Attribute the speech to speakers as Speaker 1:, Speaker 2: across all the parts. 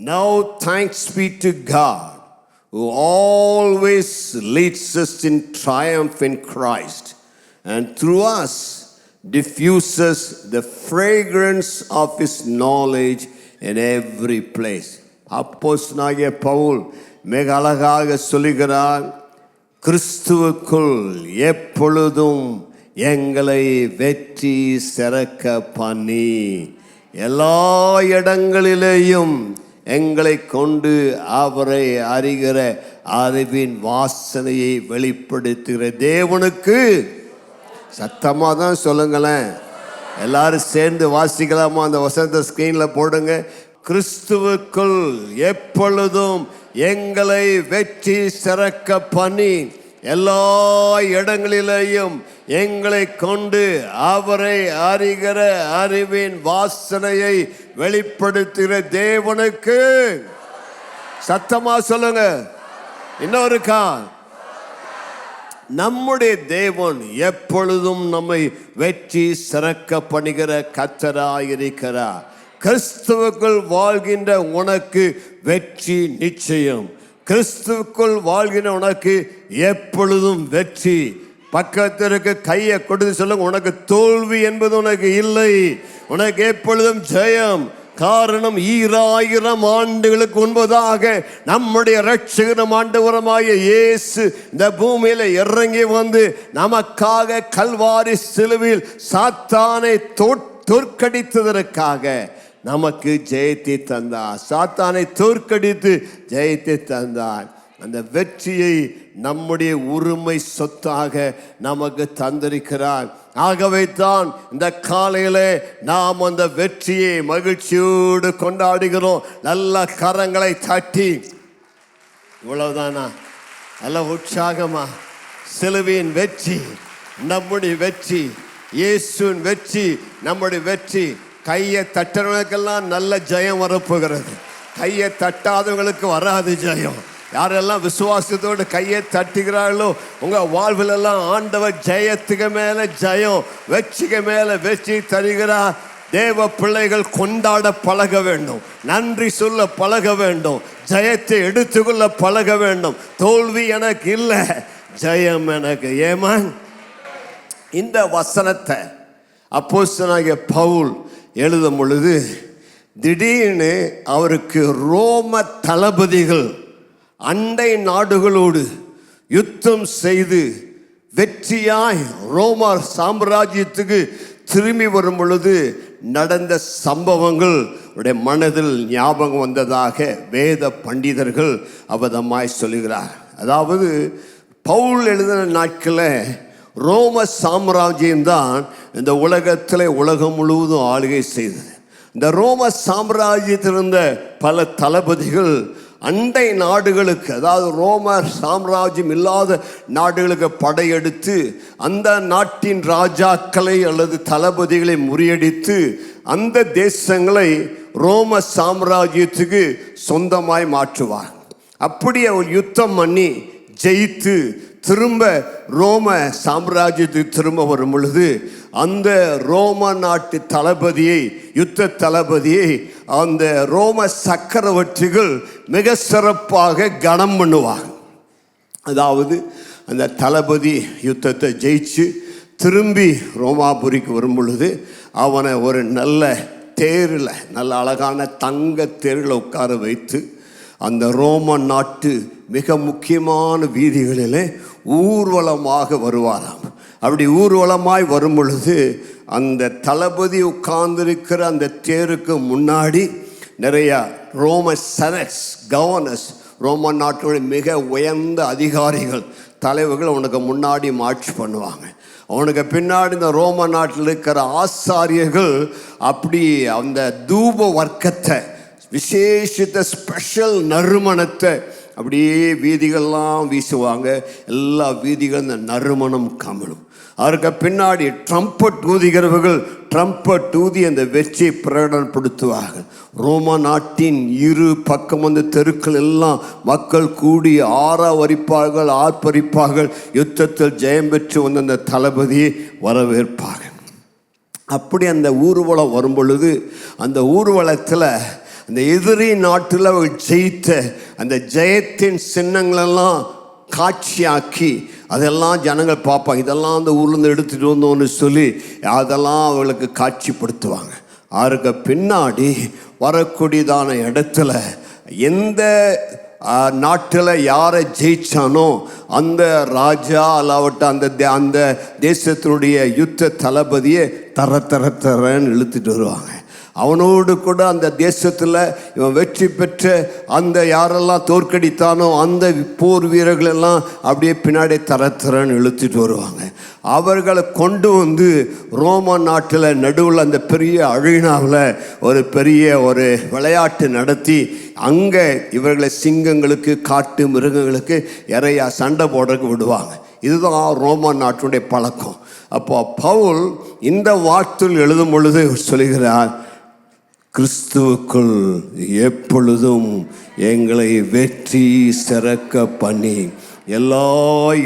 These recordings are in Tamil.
Speaker 1: Now thanks be to God, who always leads us in triumph in Christ, and through us diffuses the fragrance of His knowledge in every place. அப்போஸ்தலனாகிய பவுல் மிக அழகாக சொல்லுகிறார், கிறிஸ்துவுக்குள் எப்பொழுதும் எங்களை வெற்றி சிறக்க பண்ணி எல்லா இடங்களிலேயும் எங்களை கொண்டு அவரை அறிகிற அறிவின் வாசனையை வெளிப்படுத்துகிற தேவனுக்கு. சத்தமாக தான் சொல்லுங்களேன், எல்லாரும் சேர்ந்து வாசிக்கலாமா? அந்த வசனத்தை ஸ்கிரீனில் போடுங்க. கிறிஸ்துவுக்குள் எப்பொழுதும் எங்களை வெற்றி சிறக்க பண்ணி எல்லா இடங்களிலேயும் எங்களை கொண்டு அவரை அறிகிற அறிவின் வாசனையை வெளிப்படுத்துகிற தேவனுக்கு. சத்தமா சொல்லுங்க. இன்னொருக்கா, நம்முடைய தேவன் எப்பொழுதும் நம்மை வெற்றி சிறக்க பண்ணுகிற கர்த்தராயிருக்கிறார். கிறிஸ்துவுக்குள் வாழ்கின்ற உனக்கு வெற்றி நிச்சயம். கிறிஸ்துவுக்குள் வாழ்கிற உனக்கு எப்பொழுதும் வெற்றி. பக்கத்திற்கு கையை கொடுத்து சொல்லுங்க, உனக்கு தோல்வி என்பது உனக்கு இல்லை, உனக்கு எப்பொழுதும் ஜெயம். காரணம், 2000 ஆண்டுகளுக்கு முன்பதாக நம்முடைய இரட்சகரும் ஆண்டவருமாகிய இயேசு இந்த பூமியில இறங்கி வந்து நமக்காக கல்வாரி சிலுவையில் சாத்தானை தோற்கடித்ததற்காக நமக்கு ஜெயத்தை தந்தார். சாத்தானை தோற்கடித்து ஜெயத்தை தந்தார். அந்த வெற்றியை நம்முடைய உரிமை சொத்தாக நமக்கு தந்திருக்கிறார். ஆகவே தான் இந்த காலையிலே நாம் அந்த வெற்றியை மகிழ்ச்சியோடு கொண்டாடுகிறோம். நல்ல கரங்களை தட்டி, இவ்வளவுதானா? நல்ல உற்சாகமா? சிலுவையின் வெற்றி நம்முடைய வெற்றி, இயேசுவின் வெற்றி நம்முடைய வெற்றி. கையை தட்டுறவங்களுக்கெல்லாம் நல்ல ஜெயம் வரப்போகிறது. கையை தட்டாதவங்களுக்கு வராது ஜெயம். யாரெல்லாம் விசுவாசத்தோடு கையை தட்டுகிறார்களோ உங்க வாழ்விலெல்லாம் ஆண்டவர் ஜெயத்துக்கு மேல ஜெயம், வெற்றிக்கு மேல வெற்றி தருகிறார். தேவ பிள்ளைகள் கொண்டாட பழக வேண்டும், நன்றி சொல்ல பழக வேண்டும், ஜெயத்தை எடுத்துக்கொள்ள பழக வேண்டும். தோல்வி எனக்கு இல்லை, ஜெயம் எனக்கு. ஏமான் இந்த வசனத்தை அப்போஸ்தலனாகிய பவுல் எழுதும் பொழுது திடீர்னு அவருக்கு ரோம தளபதிகள் அண்டை நாடுகளோடு யுத்தம் செய்து வெற்றியாய் ரோமர் சாம்ராஜ்யத்துக்கு திரும்பி வரும் பொழுது நடந்த சம்பவங்கள் உடைய மனதில் ஞாபகம் வந்ததாக வேத பண்டிதர்கள் அவதமாய் சொல்லுகிறார். அதாவது பவுல் எழுதின நாட்களில் ரோம சாம்ராஜ்யம்தான் இந்த உலகத்தில் உலகம் முழுவதும் ஆளுகை செய்தது. இந்த ரோம சாம்ராஜ்யத்தில் இருந்த பல தளபதிகள் அண்டை நாடுகளுக்கு, அதாவது ரோம சாம்ராஜ்யம் இல்லாத நாடுகளுக்கு படையெடுத்து அந்த நாட்டின் ராஜாக்களை அல்லது தளபதிகளை முறியடித்து அந்த தேசங்களை ரோம சாம்ராஜ்யத்துக்கு சொந்தமாய் மாற்றுவார். அப்படி அவர் யுத்தம் பண்ணி ஜெயித்து திரும்ப ரோம சாம்ராஜ்யத்துக்கு திரும்ப வரும் பொழுது அந்த ரோம நாட்டு தளபதியை, யுத்த தளபதியை அந்த ரோம சக்கரவர்த்திகள் மிக சிறப்பாக கனம் பண்ணுவாங்க. அதாவது அந்த தளபதி யுத்தத்தை ஜெயிச்சு திரும்பி ரோமாபுரிக்கு வரும் பொழுது அவனை ஒரு நல்ல தேரில், நல்ல அழகான தங்க தேரில் உட்கார வைத்து அந்த ரோம நாட்டு மிக முக்கியமான வீதிகளிலே ஊர்வலமாக வருவாராம். அப்படி ஊர்வலமாய் வரும் பொழுது அந்த தளபதி உட்கார்ந்திருக்கிற அந்த தேருக்கு முன்னாடி நிறைய ரோம செனட்ஸ், கவர்னர்ஸ், ரோம நாட்டுடைய மிக உயர்ந்த அதிகாரிகள், தலைவர்கள் அவனுக்கு முன்னாடி மார்ச் பண்ணுவாங்க. அவனுக்கு பின்னாடி இந்த ரோம நாட்டில் இருக்கிற ஆசாரியர்கள் அப்படி அந்த தூப வர்க்கத்தை, விசேஷித்த ஸ்பெஷல் நறுமணத்தை அப்படியே வீதிகள்லாம் வீசுவாங்க. எல்லா வீதிகளும் இந்த நறுமணம் கமலும். அதற்கு பின்னாடி ட்ரம்பட் ஊதுகிறவர்கள் ட்ரம்பட் ஊதி அந்த வெற்றியை பிரகடனப்படுத்துவார்கள். ரோம நாட்டின் இரு பக்கம் அந்த தெருக்கள் எல்லாம் மக்கள் கூடி ஆரவரிப்பார்கள், ஆர்ப்பரிப்பார்கள். யுத்தத்தில் ஜெயம் பெற்று வந்த அந்த தளபதியை வரவேற்பார்கள். அப்படி அந்த ஊர்வலம் வரும் பொழுது அந்த ஊர்வலத்தில் அந்த எதிரி நாட்டில் அவர் ஜெயித்த அந்த ஜெயத்தின் சின்னங்களெல்லாம் காட்சியாக்கி அதெல்லாம் ஜனங்கள் பார்ப்பாங்க. இதெல்லாம் அந்த ஊர்லேருந்து எடுத்துகிட்டு வந்தோன்னு சொல்லி அதெல்லாம் அவர்களுக்கு காட்சிப்படுத்துவாங்க. அதுக்கு பின்னாடி வரக்கூடியதான இடத்துல எந்த நாட்டில் யாரை ஜெயிச்சானோ அந்த ராஜா அல்லாவட்ட அந்த தேசத்தினுடைய யுத்த தளபதியை தரன்னு இழுத்துட்டு வருவாங்க. அவனோடு கூட அந்த தேசத்தில் இவன் வெற்றி பெற்ற அந்த யாரெல்லாம் தோற்கடித்தானோ அந்த போர் வீரர்களெல்லாம் அப்படியே பின்னாடி தரன்னு இழுத்துட்டு வருவாங்க. அவர்களை கொண்டு வந்து ரோம நாட்டில் நடுவில் அந்த பெரிய அழினாவில் ஒரு பெரிய ஒரு விளையாட்டு நடத்தி அங்கே இவர்களை சிங்கங்களுக்கு காட்டு மிருகங்களுக்கு இறையா சண்டை போடுறதுக்கு விடுவாங்க. இதுதான் ரோம நாட்டுடைய பழக்கம். அப்போ பவுல் இந்த வார்த்தையில் எழுதும் பொழுது சொல்கிறார், கிறிஸ்துவுக்குள் எப்பொழுதும் எங்களை வெற்றி சிறக்க பண்ணி எல்லா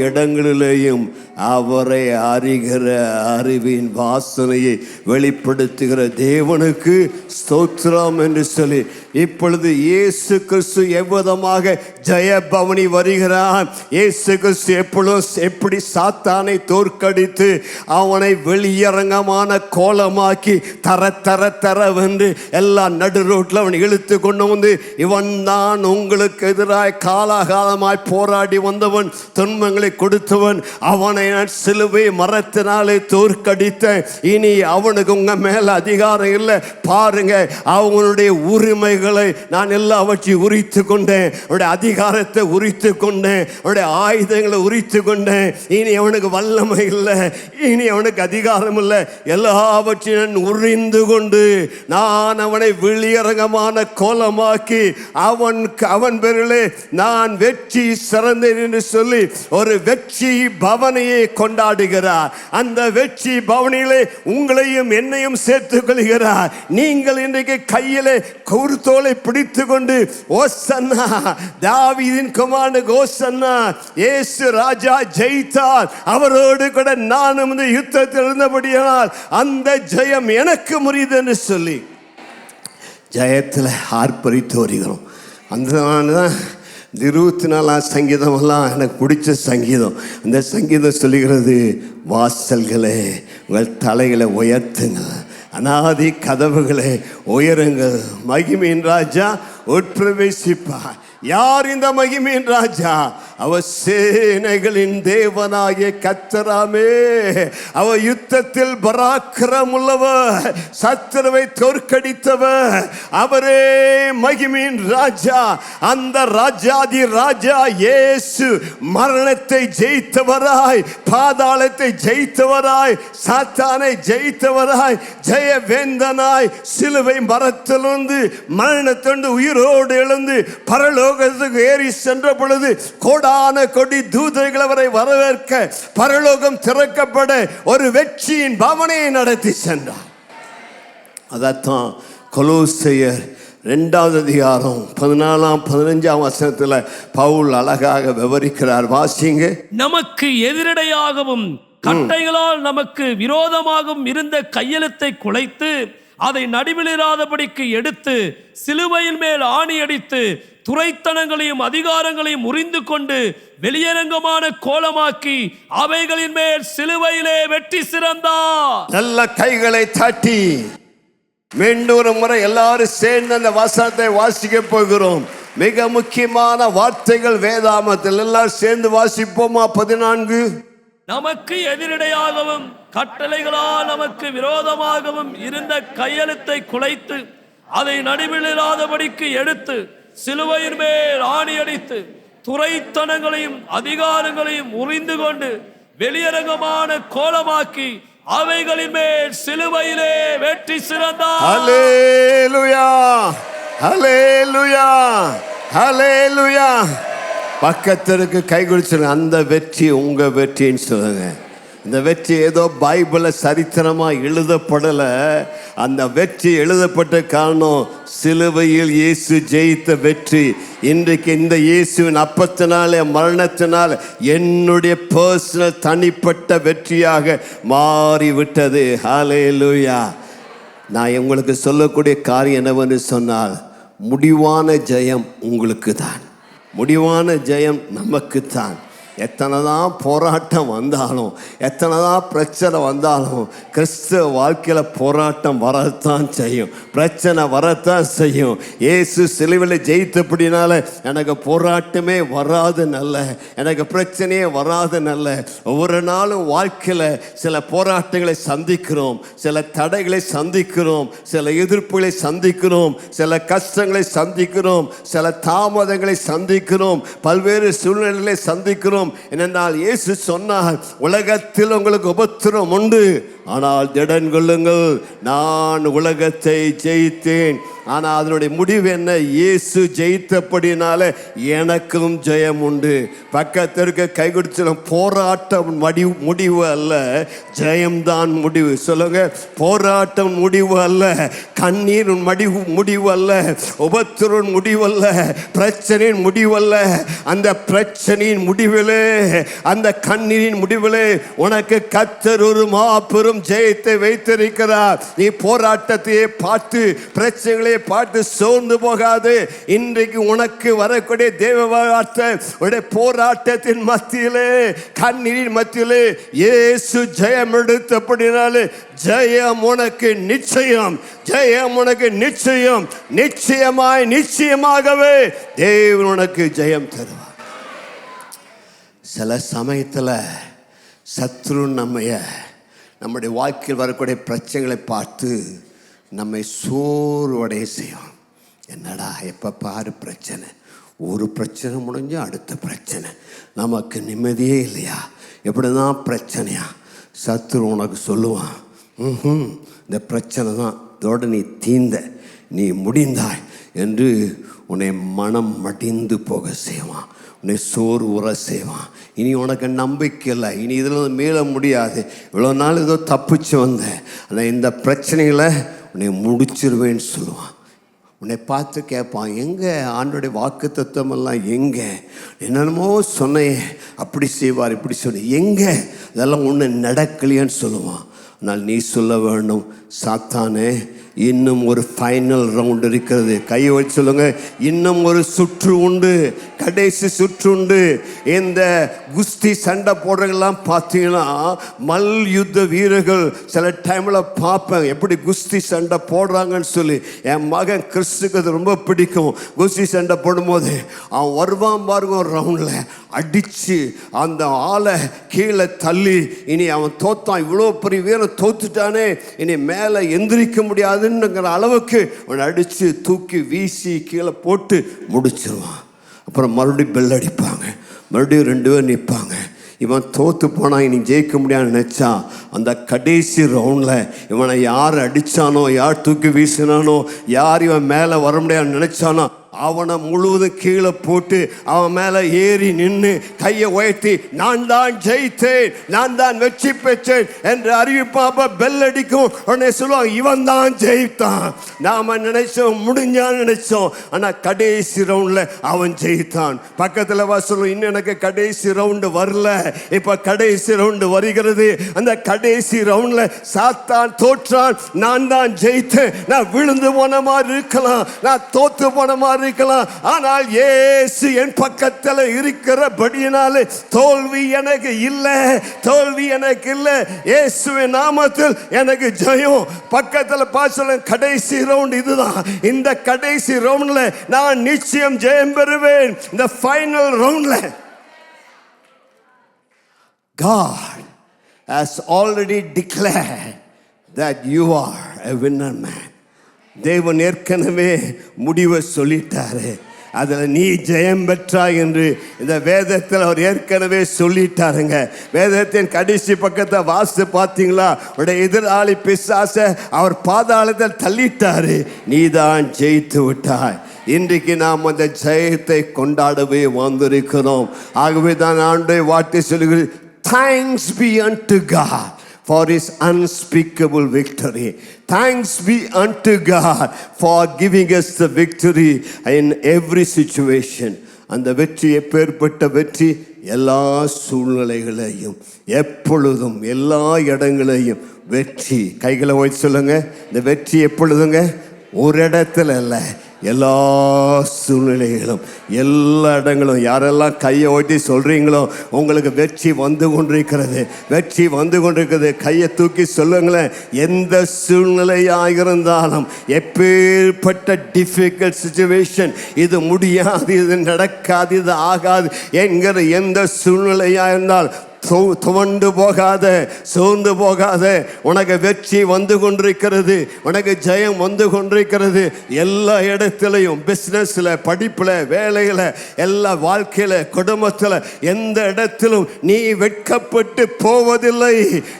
Speaker 1: இடங்களிலேயும் அவரை அறிகிற அறிவின் வாசனையை வெளிப்படுத்துகிற தேவனுக்கு ஸ்தோத்திரம் என்று சொல்லி இப்பொழுது இயேசு கிறிஸ்து எவ்விதமாக ஜெயபவனி வருகிறான், இயேசு கிறிஸ்து எப்பொழுதும் எப்படி சாத்தானை தோற்கடித்து அவனை வெளியரங்கமான கோலமாக்கி தரவென்று எல்லா நடு ரோட்டில் அவன் இழுத்து கொண்டு வந்து இவன் தான் உங்களுக்கு எதிராய் காலாகாலமாய் போராடி வந்தவன், துன்பங்களை கொடுத்தவன், அவனை நான் சிலுவை மரத்தினாலே தோற்கடித்த, இனி அவனுக்கு உங்க மேல அதிகாரம் இல்லை, பாருங்க அவனுடைய உரிமைகளை நான் எல்லாவற்றையும் உரித்து கொண்டேன், அவனுடைய அதிகாரத்தை உரித்து கொண்டேன், அவனுடைய ஆயுதங்களை உரித்து கொண்டேன், இனி அவனுக்கு வல்லமை இல்லை, இனி அவனுக்கு அதிகாரம் இல்லை, எல்லாவற்றையும் உரிந்து கொண்டு நான் அவனை வெளியரங்கமான கோலமாக்கி அவன் பேரிலே நான் வெற்றி சிறந்தேன் என்று சொல்லி ஒரு வெற்றி பவனையை கொண்டாடுகிறார். அந்த வெற்றி பவனிலே உங்களையும் என்னையும் சேர்த்துக் கொள்கிறார். நீங்கள் இன்றைக்கு கையிலே குருத்தோலை பிடித்து கொண்டு ஓசன்னா, தாவீதின் குமாரனுக்கு ஓசன்னா, இயேசு ராஜா ஜெயித்தார், அவரோடு கூட நானும் இந்த யுத்தத்தில் இருந்தபடியால் அந்த ஜெயம் எனக்கு முடியுது என்று சொல்லி ஜெயத்தில் ஆர்ப்பரித்து வருகிறோம். அந்த 24ஆம் சங்கீதமெல்லாம் எனக்கு பிடிச்ச சங்கீதம். அந்த சங்கீதம் சொல்லுகிறது, வாசல்களே உங்கள் தலைகளை உயர்த்துங்க, அநாதி கதவுகளை உயருங்கள், மகிமையின் ராஜா உட்பிரவேசிப்பார். யார் இந்த மகிமையின் ராஜா? அவர் சேனைகளின் தேவனாகிய கர்த்தராமே. அவர் யுத்தத்தில் பராக்கிரம் உள்ளவர், சத்துருவை தோற்கடித்தவர், அவரே மகிமையின் ராஜா. அந்த ராஜாதி ராஜா இயேசு மரணத்தை ஜெயித்தவராய், பாதாளத்தை ஜெயித்தவராய், சாத்தானை ஜெயித்தவராய், ஜெயவேந்தனாய் சிலுவை மரத்திலிருந்து மரணத்திலிருந்து உயிரோடு எழுந்து பரலோகத்துக்கு ஏறி சென்ற பொழுது கோடான கொடி தூதர்கள் அவரை வரவேற்க பரலோகம் திறக்கப்பட ஒரு வெற்றியின் பவனையை நடத்தி சென்றார். அதான் கொலோசையர் 2வது அதிகாரம் 14-15 வசனத்தில் பவுல் அழகாக விவரிக்கிறார். வாசிங்க. நமக்கு
Speaker 2: எதிரடையாகவும் கட்டைகளால் நமக்கு விரோதமாகவும் இருந்த கையெழுத்தை குலைத்து அதை நடுவிலிராதபடிக்கு எடுத்து சிலுவையின் மேல் ஆணி அடித்து துரைத்தனங்களையும் அதிகாரங்களையும் உரிந்து கொண்டு வெளியரங்கமான கோலமாக்கி அவைகளின் மேல் சிலுவையிலே வெற்றி சிறந்தார்.
Speaker 1: நல்ல கைகளை தட்டி மீண்டும் ஒரு முறை எல்லாரும் சேர்ந்து அந்த வசனத்தை வாசிக்க போகிறோம். மிக முக்கியமான வார்த்தைகள் வேதாமத்தில். எல்லாரும் சேர்ந்து வாசிப்போமா? 14.
Speaker 2: நமக்கு எதிரடையாகவும் கட்டளைகளால் நமக்கு விரோதமாகவும் இருந்த கையெழுத்தை குலைத்து அதை நடுவிலிராதபடிக்கு எடுத்து சிலுவையின் மேல் ஆணி அடித்து துரைத்தனங்களையும் அதிகாரங்களையும் உரிந்து கொண்டு வெளியரங்கமான கோலமாக்கி அவைகளின் மேல் சிலுவையிலே வெற்றி சிறந்தார்.
Speaker 1: ஹல்லேலூயா, ஹல்லேலூயா, ஹல்லேலூயா. பக்கத்திற்கு கை கொடுத்து அந்த வெற்றி உங்க வெற்றின்னு சொல்லுங்க. இந்த வெற்றி ஏதோ பைபிளில் சரித்திரமாக எழுதப்படலை. அந்த வெற்றி எழுதப்பட்ட காரணம் சிலுவையில் இயேசு ஜெயித்த வெற்றி. இன்றைக்கு இந்த இயேசுவின் அப்பத்தினாலே மரணத்தினால் என்னுடைய பர்சனல் தனிப்பட்ட வெற்றியாக மாறிவிட்டது. ஹல்லேலூயா. நான் உங்களுக்கு சொல்லக்கூடிய காரியம் என்னவென்று சொன்னால், முடிவான ஜெயம் உங்களுக்கு தான். முடிவான ஜெயம் நமக்கு தான். எத்தனை தான் போராட்டம் வந்தாலும், எத்தனை தான் பிரச்சனை வந்தாலும், கிறிஸ்துவ வாழ்க்கையில் போராட்டம் வரத்தான் செய்யும், பிரச்சனை வரத்தான் செய்யும். இயேசு சிலுவையில் ஜெயித்தபடினால எனக்கு போராட்டமே வராது நல்ல, எனக்கு பிரச்சனையே வராது நல்ல. ஒவ்வொரு நாளும் வாழ்க்கையில் சில போராட்டங்களை சந்திக்கிறோம், சில தடைகளை சந்திக்கிறோம், சில எதிர்ப்புகளை சந்திக்கிறோம், சில கஷ்டங்களை சந்திக்கிறோம், சில தாமதங்களை சந்திக்கிறோம், பல்வேறு சூழ்நிலைகளை சந்திக்கிறோம். என்னென்னால் இயேசு சொன்னார், உலகத்தில் உங்களுக்கு உபத்திரம் உண்டு, ஆனால் திடன் கொள்ளுங்கள், நான் உலகத்தை ஜெயித்தேன். ஆனால் அதனுடைய முடிவு என்ன? இயேசு ஜெயித்தபடினால எனக்கும் ஜெயம் உண்டு. பக்கத்திற்கு கை கொடுத்து, போராட்டம் முடிவு அல்ல, ஜெயம்தான் முடிவு. சொல்லுங்க, போராட்டம் முடிவு அல்ல, கண்ணீர் முடிவு அல்ல, உபத்திரம் முடிவு அல்ல, பிரச்சனையின் முடிவு அல்ல. அந்த பிரச்சனையின் முடிவிலே, அந்த கண்ணீரின் முடிவிலே உனக்கு கர்த்தர் ஒரு மாபெரும் ஜெயத்தை வைத்திருக்கிறார். நீ போராட்டத்தையே பார்த்து, பிரச்சனைகளை பார்த்து சோர்ந்து போகாது. இன்றைக்கு உனக்கு வரக்கூடிய தேவ வார்த்தை, உடைய போராட்டத்தின் மத்தியிலே, கண்ணீரின் மத்தியிலே இயேசு ஜெயம் எடுத்தபடினாலே ஜெயம் உனக்கு நிச்சயம், ஜெயம் உனக்கு நிச்சயம். நிச்சயமாய் நிச்சயமாகவே தேவன் உனக்கு ஜெயம் தருவார். சில சமயத்தில் சத்ரு நம்முடைய வாழ்க்கையில் வரக்கூடிய பிரச்சனைகளை பார்த்து நம்மை சோர்வடைய செய்யும். என்னடா எப்போ பாரு பிரச்சனை, ஒரு பிரச்சனை முடிஞ்சு அடுத்த பிரச்சனை, நமக்கு நிம்மதியே இல்லையா, எப்படி தான் பிரச்சனையா? சத்ரு உனக்கு சொல்லுவான், இந்த பிரச்சனை தான், இதோடு நீ தீந்த, நீ முடிந்தாய் என்று உன்னை மனம் மடிந்து போக செய்வான், உன்னை சோறு உற செய்வான். இனி உனக்கு நம்பிக்கை இல்லை, இனி இதில் மீள முடியாது, இவ்வளோ நாள் ஏதோ தப்பிச்சு வந்தேன், ஆனால் இந்த பிரச்சனைகளை உன்னை முடிச்சிருவேன்னு சொல்லுவான். உன்னை பார்த்து கேட்பான், எங்கே ஆண்டோடைய வாக்கு தத்துவமெல்லாம் எங்கே? என்னென்னமோ சொன்னேன், அப்படி செய்வார் இப்படி சொன்ன, எங்கே இதெல்லாம் ஒன்று நடக்கலையான்னு சொல்லுவான். ஆனால் நீ சொல்ல வேண்டும், சாத்தானே இன்னும் ஒரு ஃபைனல் ரவுண்ட் இருக்கிறது. கையை வச்சு சொல்லுங்க, இன்னும் ஒரு சுற்று உண்டு, கடைசி சுற்று உண்டு. இந்த குஸ்தி சண்டை போடுறவங்கெல்லாம் பார்த்தீங்கன்னா, மல் யுத்த வீரர்கள் சில டைமில் பார்ப்பேன் எப்படி குஸ்தி சண்டை போடுறாங்கன்னு சொல்லி. என் மகன் கிறிஸ்துக்கு அது ரொம்ப பிடிக்கும். குஸ்தி சண்டை போடும்போது அவன் வருவான் பாருங்க, ஒரு ரவுண்டில் அடித்து அந்த ஆளை கீழே தள்ளி, இனி அவன் தோத்தான், இவ்வளோ பெரிய வீரன் தோத்துட்டானே, இனி மேலே எந்திரிக்க முடியாதுங்கிற அளவுக்கு அவனை அடித்து தூக்கி வீசி கீழே போட்டு முடிச்சிருவான். அப்புறம் மறுபடியும் பெல் அடிப்பாங்க, மறுபடியும் 2 பேர் நிற்பாங்க. இவன் தோற்று போனால் இனி ஜெயிக்க முடியாதுன்னு நினச்சா, அந்த கடைசி ரவுண்டில் இவனை யார் அடித்தானோ, யார் தூக்கி வீசினானோ, யார் இவன் மேலே வர முடியாதுன்னு நினச்சானோ, அவனை முழுவதும் கீழே போட்டு அவன் மேலே ஏறி நின்று கையை உயர்த்தி, நான் தான் ஜெயித்தேன், நான் தான் வெற்றி பெற்றேன் என்று அறிவிப்பாப்ப பெல் அடிக்கும். உடனே சொல்லுவாங்க, இவன் தான் ஜெயித்தான். நாம் நினைச்சோம் முடிஞ்சான்னு நினைச்சோம், ஆனால் கடைசி ரவுண்டில் அவன் ஜெயித்தான். பக்கத்தில் வா சொல்லுவோம், இன்னும் எனக்கு கடைசி ரவுண்டு வரல, இப்போ கடைசி ரவுண்டு வருகிறது. அந்த கடைசி ரவுண்டில் சாத்தான் தோற்றான், நான் தான் ஜெயித்தேன். நான் விழுந்து போன மாதிரி இருக்கலாம், நான் தோத்து போன மாதிரி இருக்கலாம், ஆனால் இயேசு என் பக்கத்தில் இருக்கிறபடியினாலே தோல்வி எனக்கு இல்லை, தோல்வி எனக்கு இல்லை. இயேசுவின் நாமத்தில் எனக்கு ஜெயம். பக்கத்தில் பார்த்து, கடைசி ரவுண்ட் இதுதான், இந்த கடைசி ரவுண்ட்ல நான் நிச்சயம் ஜெயம் பெறுவேன். இந்த ஃபைனல் ரவுண்ட்ல God has already declared that you are a winner man. தேவன் ஏற்கனவே முடிவை சொல்லிட்டாரு, அதில் நீ ஜெயம் பெற்றாய் என்று இந்த வேதத்தில் அவர் ஏற்கனவே சொல்லிட்டாருங்க. வேதத்தின் கடைசி பக்கத்தை வாசித்து பார்த்தீங்களா? உடைய எதிராளி பிசாசை அவர் பாதாளத்தில் தள்ளிட்டாரு, நீ தான் ஜெயித்து விட்டாய். இன்றைக்கு நாம் அந்த ஜெயத்தை கொண்டாடவே வந்திருக்கிறோம். ஆகவே தான் ஆண்டவருடைய வார்த்தை சொல்லுகிறது, thanks be unto God for his unspeakable victory. Thanks be unto God for giving us the victory in every situation. அந்த வெற்றி எப்பேற்பட்ட வெற்றி? எல்லா சூழ்நிலைகளையும், எப்பொழுதும், எல்லா இடங்களையும் வெற்றி. கைகளை வைத்து சொல்லுங்க, இந்த வெற்றி எப்பொழுதுங்க? ஒரு இடத்துல இல்லை, எல்லா சூழ்நிலைகளும் எல்லா இடங்களும் யாரெல்லாம் கையை ஓட்டி சொல்றீங்களோ உங்களுக்கு வெற்றி வந்து கொண்டிருக்கிறது, வெற்றி வந்து கொண்டிருக்கிறது. கையை தூக்கி சொல்லுங்களேன். எந்த சூழ்நிலையாக இருந்தாலும், எப்பேற்பட்ட டிஃபிகல்ட் சிச்சுவேஷன், இது முடியாது, இது நடக்காது, இது ஆகாது என்கிற எந்த சூழ்நிலையாக இருந்தால் துவண்டு போகாத, சோர்ந்து போகாத. உனக்கு வெற்றி வந்து கொண்டிருக்கிறது, உனக்கு ஜெயம் வந்து கொண்டிருக்கிறது. எல்லா இடத்துலையும், பிஸ்னஸில், படிப்பில், வேலையில், எல்லா வாழ்க்கையில், குடும்பத்தில், எந்த இடத்திலும் நீ வெட்கப்பட்டு போவதில்லை,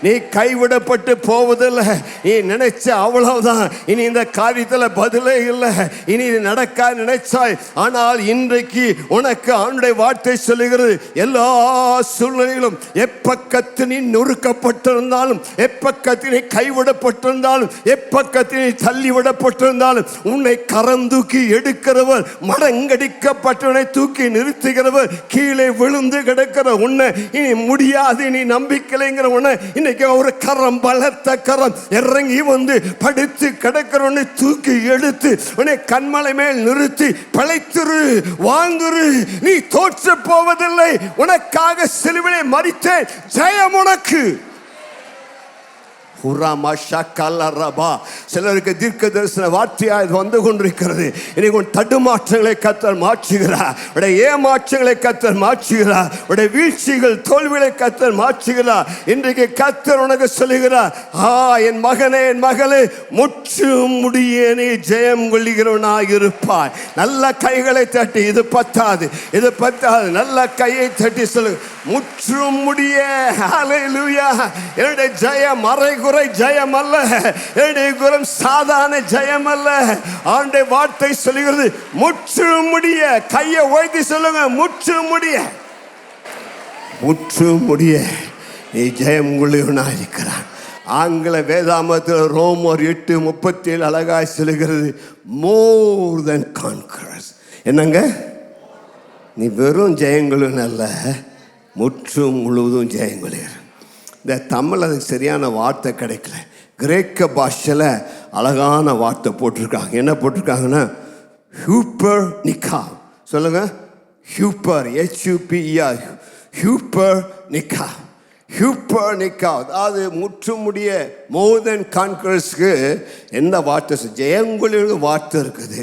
Speaker 1: நீ கைவிடப்பட்டு போவதில்லை. நீ நினைச்ச அவ்வளவுதான், இனி இந்த காரியத்தில் பதிலே இல்லை, இனி நடக்க நினைச்சாய். ஆனால் இன்றைக்கு உனக்கு ஆண்டவருடைய வார்த்தை சொல்லுகிறது, எல்லா சூழ்நிலையிலும் எப்பக்கத்தில் நீ நொறுக்கப்பட்டிருந்தாலும், எப்பக்கத்தில் நீ கைவிடப்பட்டிருந்தாலும், எப்பக்கத்தில் நீ தள்ளிவிடப்பட்டிருந்தாலும், உன்னை கரம் தூக்கி எடுக்கிறவர், மடங்கடிக்கப்பட்டவனை தூக்கி நிறுத்துகிறவர், கீழே விழுந்து கிடக்கிற உன்னை இனி முடியாது, நீ நம்பிக்கைங்கிற உன்னை இன்னைக்கு ஒரு கரம், பலத்த கரம் இறங்கி வந்து படுத்து கிடக்கிறவனை தூக்கி எடுத்து உன்னை கண்மலை மேல் நிறுத்தி பிழைத்திரு, வாழ்ந்துரு, நீ தோற்று போவதில்லை, உனக்காக சிலுவையிலே மரித்த ஜெயம் உனக்கு. சிலருக்கு தீர்க்க தரிசன வார்த்தையாய் வந்து கொண்டிருக்கிறது. இன்னைக்கு உன் தடுமாற்றங்களை கர்த்தர் மாற்றுகிறார், உடைய ஏமாற்றங்களை கர்த்தர் மாற்றுகிறார், உடைய வீழ்ச்சிகள், தோல்விகளை கர்த்தர் மாற்றுகிறார். இன்றைக்கு கர்த்தர் உனக்கு சொல்லுகிறார், என் மகனே, என் மகளே, முற்றும் முடிய நீ ஜெயம் கொள்ளுகிறவனாய் இருப்பாய். நல்ல கைகளை தட்டி, இது பத்தாது, இது பத்தாது, நல்ல கையை தட்டி சொல்லு, முற்றும் முடிய. ஹல்லேலூயா. என்னுடைய ஜெயம் அரைகுறை ஜெயம் அல்ல, என்னுடைய குரம் சாதாரண ஜெயம் அல்ல. ஆண்டவருடைய வார்த்தை சொல்லுகிறது, முற்றும் முடிய. கையை உயர்த்தி சொல்லுங்க, முற்றும் முடிய, முற்றும் முடிய நீ ஜெயம் கொள்ளுகிறவனாய் இருக்கிறான். ஆங்கில வேதாமத்தில் ரோமர் 8:37 அழகாய் சொல்லுகிறது, மோர் தென் கான்கரர்ஸ். என்னங்க, நீ வெறும் ஜெயங்களும் அல்ல, முற்றும் முழுவதும் ஜெயங்களும். இந்த தமிழ் அதுக்கு சரியான வார்த்தை கிடைக்கல. கிரேக்க பாஷையில் அழகான வார்த்தை போட்டிருக்காங்க. என்ன போட்டிருக்காங்கன்னா, ஹூப்பர் நிக்கா. சொல்லுங்க, ஹூப்பர், HUPER, ஹூப்பர் நிக்கா, ஹூப்பர் நிக்கா. அதாவது முற்றுமுடிய, மோர் தென் கான்கரர்ஸ்க்கு எந்த வார்த்தை, ஜெயங்குழு வார்த்தை இருக்குது.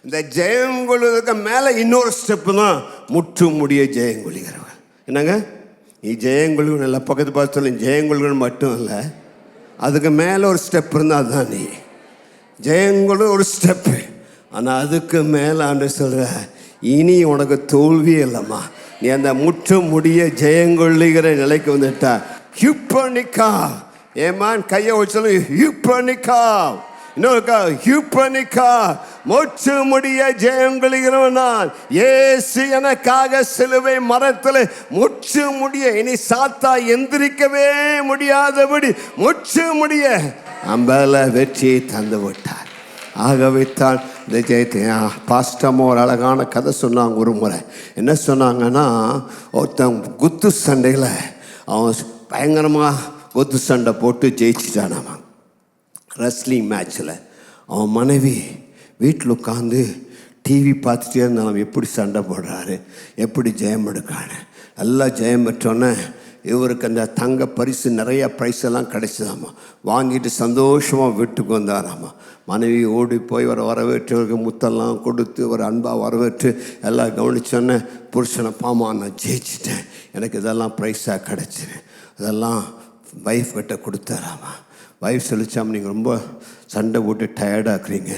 Speaker 1: இந்த ஜெயங்குழுக்கு மேலே இன்னொரு ஸ்டெப்பு தான் முற்றுமுடிய ஜெயங்குழிகிறவங்க. என்னங்க, நீ ஜெயங்குழு நல்ல பக்கத்து பார்த்து ஜெயங்குழு மட்டும் இல்லை, அதுக்கு மேலே ஒரு ஸ்டெப் இருந்தால் தான் நீ ஜெயங்குழு ஒரு ஸ்டெப்பு. ஆனால் அதுக்கு மேலே ஆண்டு சொல்கிற, இனி உனக்கு தோல்வி இல்லைம்மா, நீ அந்த முற்று முடிய ஜெயங்கொள்ளுகிற நிலைக்கு வந்துட்டா. ஹியூப்பர்னிக்கா. ஏமான் கையை வச்சு ஹியூப்பர்னிக்கா. இன்னொருக்கா ஹியூப்பர்னிக்கா. முற்று முடிய ஜெயங்கொள்ளுகிறவன் நான். இயேசு எனக்காக சிலுவை மரத்தில் முற்று முடிய, இனி சாத்தா எந்திரிக்கவே முடியாதபடி முற்று முடிய அம்பல வெற்றியை தந்து விட்டார். ஆகவே தான் இந்த ஜெயத்தை பாஸ்டமோ ஒரு அழகான கதை சொன்னாங்க. ஒரு முறை என்ன சொன்னாங்கன்னா, ஒருத்தன் குத்து சண்டையில் அவன் பயங்கரமாக குத்து சண்டை போட்டு ஜெயிச்சிட்டானாமா. ரெஸ்லிங் மேட்ச்சில் அவன் மனைவி வீட்டில் உட்காந்து டிவி பார்த்துட்டே இருந்தாலும் எப்படி சண்டை போடுறாரு, எப்படி ஜெயம் எடுக்கான்னு. நல்லா ஜெயம் பெற்றோன்னே இவருக்கு அந்த தங்க பரிசு நிறையா ப்ரைஸெல்லாம் கிடைச்சதாம்மா. வாங்கிட்டு சந்தோஷமாக வீட்டுக்கு வந்தாராம்மா. மனைவி ஓடி போய் வரவேற்றவருக்கு முத்தெல்லாம் கொடுத்து ஒரு அன்பாக வரவேற்று எல்லாம் கவனிச்சோன்னே புருஷனை, பாமா நான் ஜெயிச்சிட்டேன், எனக்கு இதெல்லாம் ப்ரைஸாக கிடச்சிரு, அதெல்லாம் வைஃப் கிட்ட கொடுத்தாராம்மா. வைஃப் சொல்லிச்சாம், நீங்கள் ரொம்ப சண்டை போட்டு டயர்டாக்குறீங்க,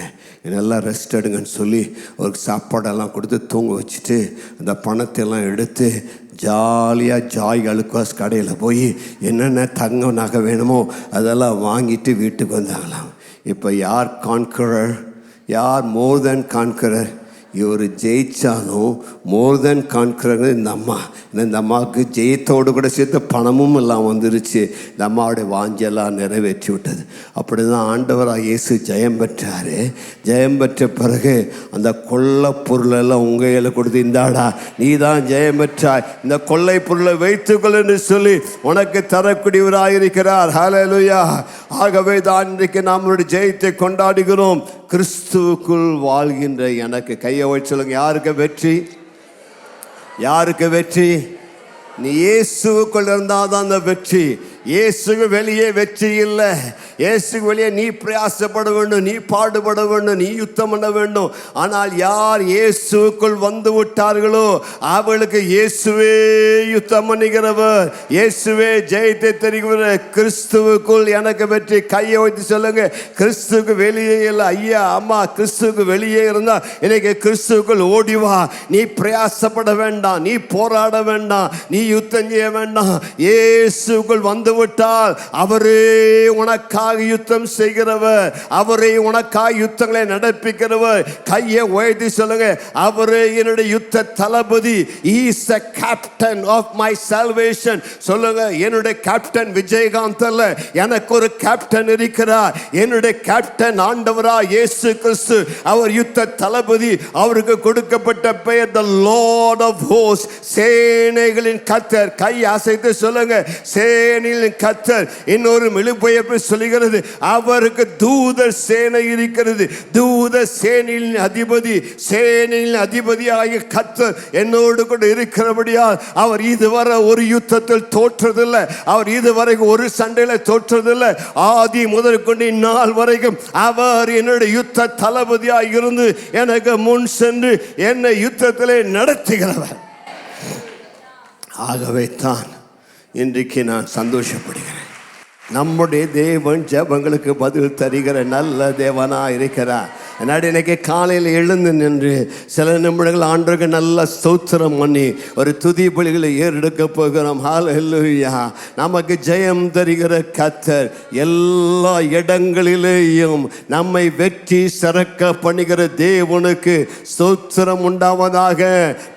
Speaker 1: நல்லா ரெஸ்ட் எடுங்கன்னு சொல்லி ஒரு சாப்பாடெல்லாம் கொடுத்து தூங்க வச்சுட்டு அந்த பணத்தையெல்லாம் எடுத்து ஜாலியாக ஜாய் அலுக்காஸ் கடையில் போய் என்னென்ன தங்க நகை வேணுமோ அதெல்லாம் வாங்கிட்டு வீட்டுக்கு வந்தாங்களாம். இப்போ யார் கான்கரர், யார் மோர் தென் கான்கரர்? இவர் ஜெயிச்சாலும் மோர் தென் கான்கரர் இந்த அம்மா. இந்த அம்மாவுக்கு ஜெயத்தோடு கூட சேர்த்து பணமும் எல்லாம் வந்துருச்சு. இந்த அம்மாவுடைய வாஞ்செல்லாம் நிறைவேற்றி விட்டது. அப்படி தான் ஆண்டவராக இயேசு ஜெயம் பெற்றார். ஜெயம் பெற்ற பிறகு அந்த கொள்ளை பொருளெல்லாம் உங்கள் கையில் கொடுத்து, இந்தாடா நீ தான் ஜெயம் பெற்றாய், இந்த கொள்ளை பொருளை வைத்துக்கொள் என்று சொல்லி உனக்கு தரக்கூடியவராக இருக்கிறார். ஹல்லேலூயா. ஆகவே தான் இன்றைக்கு நம்மளுடைய ஜெயத்தை கொண்டாடுகிறோம். கிறிஸ்துவுக்குள் வாழ்கின்ற எனக்கு. கையை வச்சு சொல்லுங்க, யாருக்கு வெற்றி? யாருக்கு வெற்றி? நீ இயேசுக்குள் இருந்தாதான் அந்த வெற்றி. இயேசுக்கு வெளியே வெற்றி இல்லை. இயேசுக்கு வெளியே நீ பிரயாசப்பட வேண்டும், நீ பாடுபட வேண்டும், நீ யுத்தம் பண்ண வேண்டும். ஆனால் யார் இயேசுக்குள் வந்து விட்டார்களோ அவளுக்கு இயேசுவே யுத்தம் பண்ணுகிறவர், இயேசுவே ஜெயத்தை தருகிறவர். கிறிஸ்துவுக்குள் எனக்கு வெற்றி. கையை வைத்து சொல்லுங்க, கிறிஸ்துவுக்கு வெளியே இல்லை. ஐயா அம்மா, கிறிஸ்துவுக்கு வெளியே இருந்தா இன்னைக்கு கிறிஸ்துவுக்குள் ஓடிவா. நீ பிரயாசப்பட வேண்டாம், நீ போராட வேண்டாம், நீ யுத்தம் செய்ய வேண்டாம். இயேசுக்குள் வந்து விட்டால் அவரே உனக்காக யுத்தம் செய்கிறவர், அவரே உனக்காக யுத்தங்களை நடப்பிக்கிறவர். கையை உயர்த்தி சொல்லுங்க, அவரே என்னுடைய யுத்த தளபதி. He is the captain of my salvation. சொல்லுங்க, என்னுடைய கேப்டன் விஜயகாந்த் அல்ல, எனக்கு ஒரு கேப்டன் இருக்கிறார். என்னுடைய கேப்டன் ஆண்டவரா இயேசு கிறிஸ்து. அவர் யுத்த தளபதி. அவருக்கு கொடுக்கப்பட்ட பெயர் the Lord of hosts, சேனைகளின் கர்த்தர். கை அசைத்து சொல்லுங்க, சேனைகளின் கர்த்தர். இன்னொரு மொழிபெயர்ப்பு சொல்லுகிறது, அவருக்கு தூதர் சேனை இருக்கிறது. தூதர் சேனையின் அதிபதி, சேனையின் அதிபதியாகிய கர்த்தர் என்னோடு கூட இருக்கிறபடியால் அவர் இதுவரை ஒரு யுத்தத்தில் தோற்றதில்லை. அவர் இதுவரை ஒரு சண்டையில தோற்றதில்லை. ஆதி முதல் கொண்டு இந்நாள் வரைக்கும் அவர் என்னுடைய யுத்த தளபதியாக இருந்து எனக்கு முன் சென்று என்னை யுத்தத்திலே நடத்துகிறவர். ஆகவே தான் இன்றைக்கு நான் சந்தோஷப்படுகிறேன். நம்முடைய தேவன் ஜெபங்களுக்கு பதில் தருகிற நல்ல தேவனா இருக்கிறார். இன்னைக்கு காலையில் எழுந்து நின்று சில நிமிடங்கள் ஆண்டவருக்கு நல்ல ஸ்தோத்திரம் பண்ணி ஒரு துதி பலிகளை ஏறெடுக்க போகிறோம். ஹல்லேலூயா. நமக்கு ஜெயம் தருகிற கர்த்தர் எல்லா இடங்களிலேயும் நம்மை வெற்றி சிறக்க பண்ணுகிற தேவனுக்கு ஸ்தோத்திரம் உண்டாவதாக.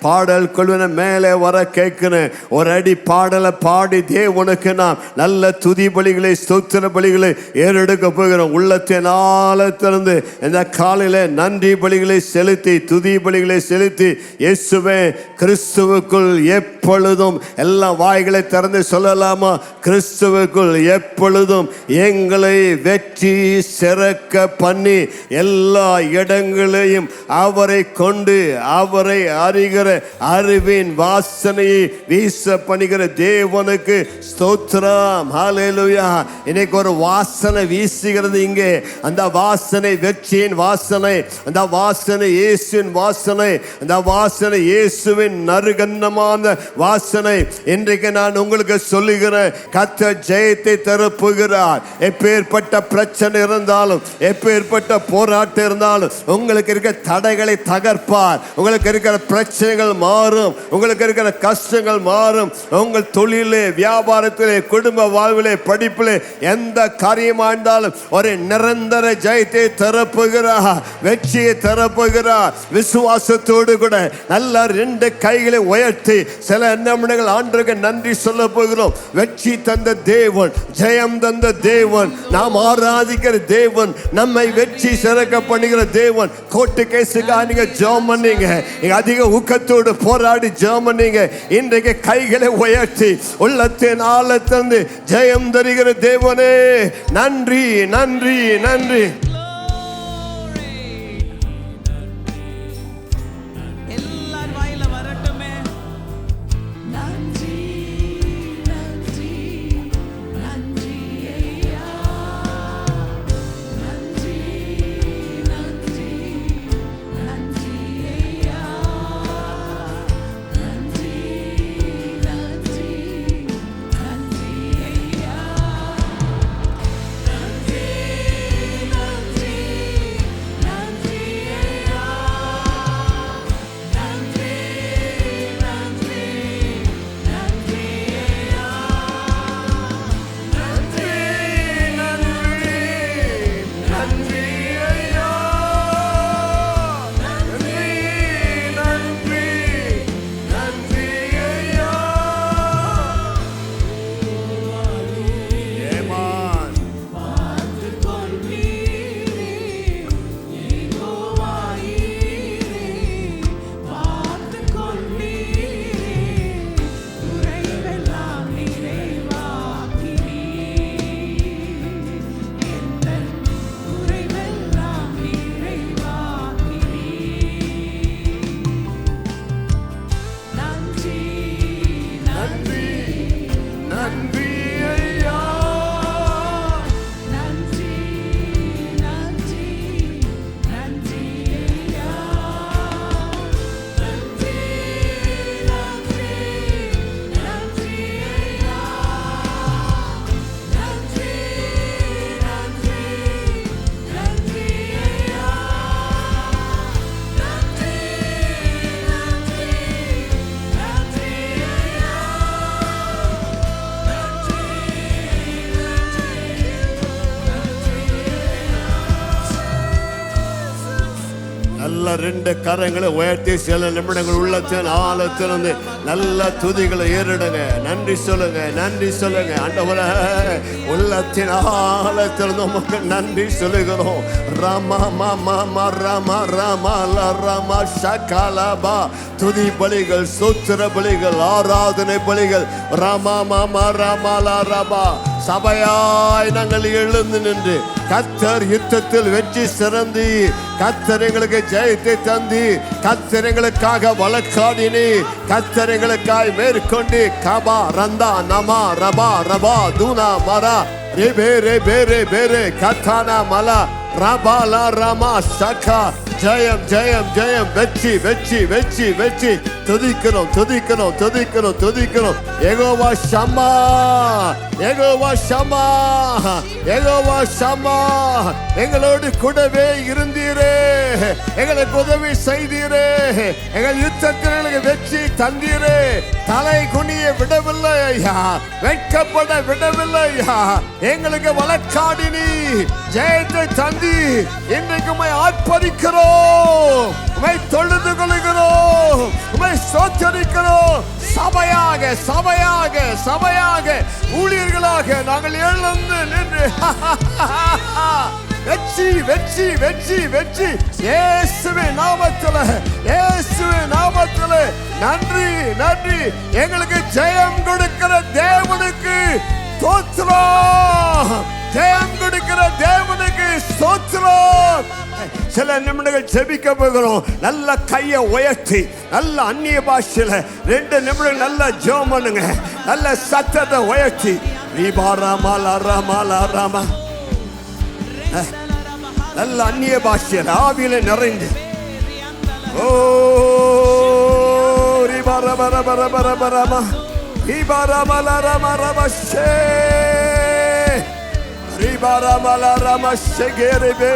Speaker 1: பாடல் குழுவின மேலே வர கேட்கிறேன். ஒரு அடி பாடலை பாடி தேவனுக்கு நாம் நல்ல துதி பலிகளை ஸ்தோத்திர பலிகளை ஏறெடுக்க போகிறோம். உள்ளத்தின் ஆழத்திலிருந்து இந்த காலையில நன்றி பலிகளை செலுத்தி துதி பலிகளை செலுத்தி இயேசுவே கிறிஸ்துவுக்குள் எப்பொழுதும் எல்லா வாய்களை திறந்து சொல்லலாமா? கிறிஸ்துவுக்குள் எப்பொழுதும் எங்களை வெற்றி சிறக்க பண்ணி எல்லா இடங்களையும் அவரை கொண்டு அவரை அறிகிற அறிவின் வாசனையை வீச பண்ணுகிற தேவனுக்கு ஸ்தோத்திரம். ஹல்லேலூயா. இன்னைக்கு ஒரு வாசனை வீசுகிறது இங்கே. அந்த வாசனை வெற்றியின் வாசனை, அந்த வாசனை இயேசுவின் வாசனை, அந்த வாசனை இயேசுவின் நறுகன்னமான வாசனை. இன்றைக்கு நான் உங்களுக்கு சொல்லுகிறேன், கர்த்தர் ஜெயத்தை தரப்போகிறார். எப்பேற்பட்ட பிரச்சனை இருந்தாலும், எப்பேற்பட்ட போராட்டம் இருந்தாலும் உங்களுக்கு இருக்கிற தடைகளை தகர்ப்பார். உங்களுக்கு இருக்கிற பிரச்சனைகள் மாறும், உங்களுக்கு இருக்கிற கஷ்டங்கள் மாறும். உங்கள் தொழிலே, வியாபாரத்திலே, குடும்ப வாழ்விலே, படிப்பிலே எந்த காரியமா இருந்தாலும் ஒரு நிரந்தர ஜெயத்தை தரப்போகிறார், வெற்றியை தரப்போகிறார். விசுவாசத்தோடு கூட நல்ல ரெண்டு கைகளை உயர்த்தி சில நிமிடங்கள் ஆண்டவருக்கு நன்றி சொல்ல போகிறோம். வெற்றி தந்த தேவன், ஜெயம் தந்த தேவன், நாம் ஆராதிக்கிற தேவன், நம்மை வெற்றி சிறக்க பண்ணுகிற தேவன். கோர்ட்டு கேஸுக்காக நீங்க ஜெபம் பண்ணீங்க, அதிக ஊக்கத்தோடு போராடி ஜெபம் பண்ணீங்க. இன்றைக்கு கைகளை உயர்த்தி உள்ளத்தின் ஆழத்திலிருந்து ஜெயம் தருகிற தேவனே நன்றி, நன்றி, நன்றி. நல்ல ரெண்டு கரங்களை உயர்த்தி சில நிமிடங்கள் உள்ளத்தின் ஆழத்திலிருந்து நல்ல துதிகளை ஏறிடுங்க. நன்றி சொல்லுங்க, நன்றி சொல்லுங்க. ஆண்டவரே, உள்ளத்தின் ஆழத்திலிருந்து உமக்கு நன்றி சொல்லுகிறோம். ராமா மாமா ராமா ராமா ராமா ஷகலபா. துதி பலிகள், சூத்திர பலிகள், ஆராதனை பலிகள். ராமா மாமா ராமா ராமா. சபையாய் நாங்கள் எழுந்து நின்று கர்த்தர் யுத்தத்தில் வெற்றி சிறந்தி, கர்த்தர் எங்களுக்கு ஜெயத்தை தந்தி, கர்த்தர் எங்களுக்காக வழக்காடினி, கர்த்தர் எங்களுக்காய் மேற்கொண்டு கபா ரந்தா நமா ரபா ரபா தூனா மரா ரே பேரே பேரே கத்தானா மலா ரபாலா ரமா சகா. ஜெயம் ஜெயம் ஜெயம், வெற்றி வெற்றி வெற்றி வெற்றி. துதிக்கிறோம் துதிக்கிறோம் துதிக்கிறோம் துதிக்கிறோம். யெகோவா ஷம்மா, யெகோவா ஷம்மா, யெகோவா ஷம்மா. எங்களோடு கூடவே இருந்தீரே, எங்களுக்கு உதவி செய்தீரே, எங்கள் யுத்தத்தில் எங்களுக்கு வெற்றி தந்தீரே. தலை குனிய விடவில்லை ஐயா, வெட்கப்பட விடவில்லை ஐயா. எங்களுக்கு வழக்காடினி, ஜெயத்தை தந்தி. இன்றைக்கு உம்மை ஆர்ப்பரிக்கிறோம், உம்மை தொழுது கொள்கிறோம், உம்மை சோத்தரிக்கிறோம். சபையாக சபையாக சபையாக ஊழியர்களாக நாங்கள் எழுந்து நின்று வெற்றி வெற்றி வெற்றி வெற்றி. இயேசுவின் நாமத்திலே, இயேசுவின் நாமத்திலே நன்றி நன்றி. எங்களுக்கு ஜெயம் கொடுக்கிற தேவனுக்கு ஸ்தோத்திரம், ஜெயம் கொடுக்கிற தேவனுக்கு ஸ்தோத்திரம். சில நிமிடங்கள் ஜெபிக்க போகிறோம். நல்ல கையை உயர்த்தி நல்ல அந்நிய பாஷையில 2 நிமிடம் நல்ல ஜெபம் பண்ணுங்க. நல்ல சத்தத்தை உயர்த்தி ராமா நல்ல அந்நிய பாஷையில ஆவியில நிறைந்து ஓ ரிபாரபரபரபரபரமா ரிபாரமலரமரமஷே ரிபாரமலரமஷேகேரிபே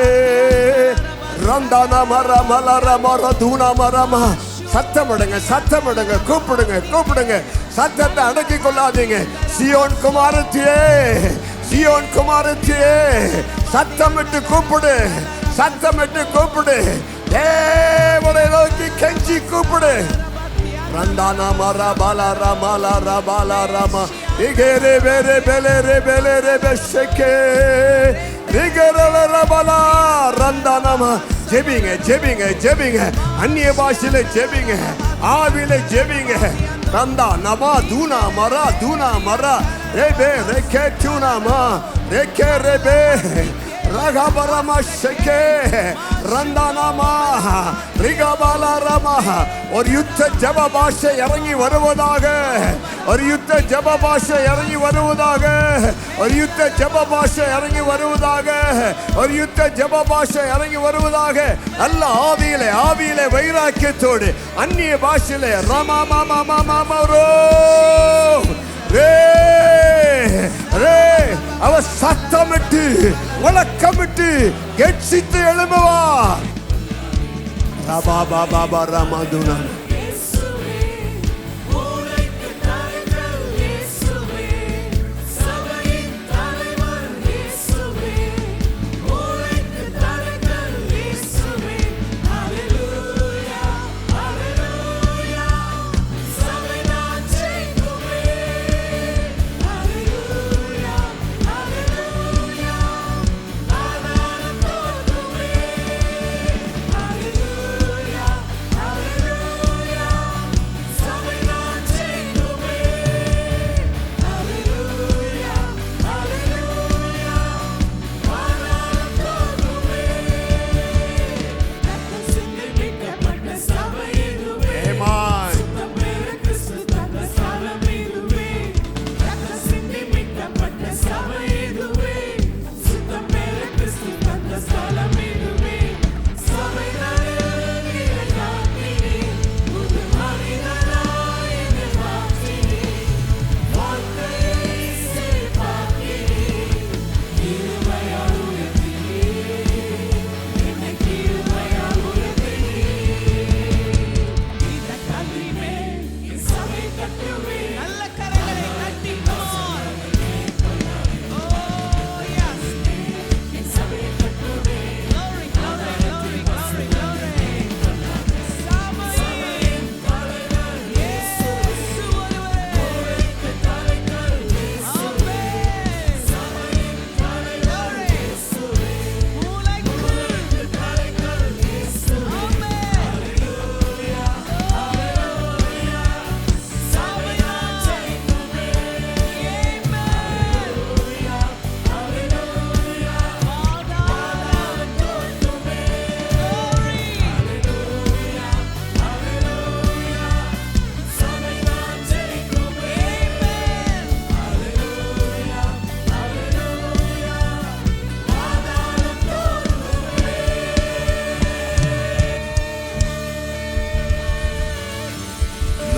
Speaker 1: ரந்தானா மரமலரமரதுனா மரமா. சத்தமிடுங்க சத்தமிடுங்க, கூப்பிடுங்க கூப்பிடுங்க. சத்தத்தை அடக்கி கொள்ளாதீங்க. சியோன் குமாரத்தியே, சியோன் குமாரத்தியே, சத்தமிட்டு கூப்பிடு, சத்தமிட்டு கூப்பிடு. தேவனை நோக்கி கெஞ்சி கூப்பிடு. ரந்தானா மரா பாலா ராமாலா ராபாலா ராமா இகேரே பேரே பெலேரே பெலேரே பெஷக்கே இகேரே ரபாலா ரந்தானாமா. ஜெபிங்க ஜெபிங்க ஜெபிங்க, அந்நிய பாஷையில ஜெபிங்க, ஆவியில ஜெபிங்க. ரந்தா நமா தூனா மரா தூனா மரா ரேபே ரேகே தூனாமா ரேகே ரேபே ரகபரமா ஷெகே ரந்தானாமா ரிகபாலாராமா. ஒரு யுத்த ஜப பாஷை இறங்கி வருவதாக, ஒரு யுத்த ஜப பாஷை இறங்கி வருவதாக, ஒரு யுத்த ஜப பாஷை இறங்கி வருவதாக, ஒரு யுத்த ஜப பாஷை இறங்கி வருவதாக. நல்ல ஆவியிலே ஆவியிலே வைராக்கியத்தோடு அந்நிய பாஷையிலே ராமா மாமா மாமா ரோ ரே ரே. அவர் சத்தமிட்டு வழக்கமிட்டு கெட்சித்து எழும்புவா. ரபா பாபா பா ராமதுனா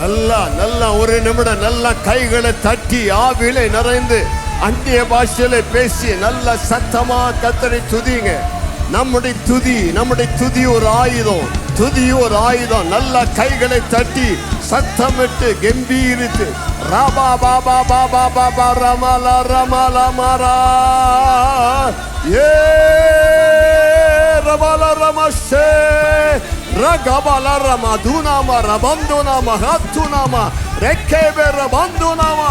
Speaker 1: நல்லா ஒரு நிமிடம் நல்லா கைகளை தட்டி ஆவியிலே நிறைந்து அந்நிய பாஷையில பேசி நல்ல சத்தமா கர்த்தரை துதிங்க. நம்முடைய துதி ஒரு ஆயுதம். ஒரு ஆயுதம். நல்ல கைகளை தட்டி சத்தமிட்டு கம்பீரித்து ராபா பாபா பாபா பாபா ரமலா ரமலா மாரா ஏ ரமலா ரமஷே ரகபலா ரமதுனாமா ரபந்துனாமா ஹத்துனாமா ரெக்கேபே ரபந்துனாமா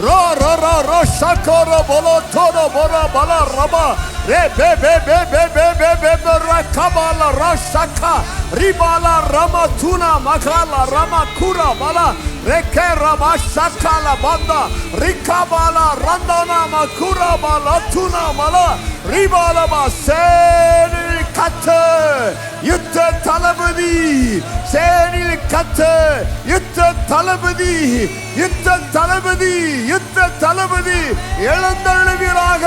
Speaker 1: ரோ ரோ ரோ ரோ ஷக்கோரோ போலோ தோரோ போரோ பலா ரபா ரே பே பே பே பே பே பே பே பே ரகபலா ரஷக்கா ரிபாலா ரமதுனா மகாலா ரமா குரா பலா ரெக்கே ரமா ஷக்கலா பந்தா ரிகபலா ரந்தனா மகுரா பலா துனா மலா ரிபாலா சேனி கத்து யுத்த தளபதி சேனில் கத்து யுத்த தளபதி எழுந்தருளுவீராக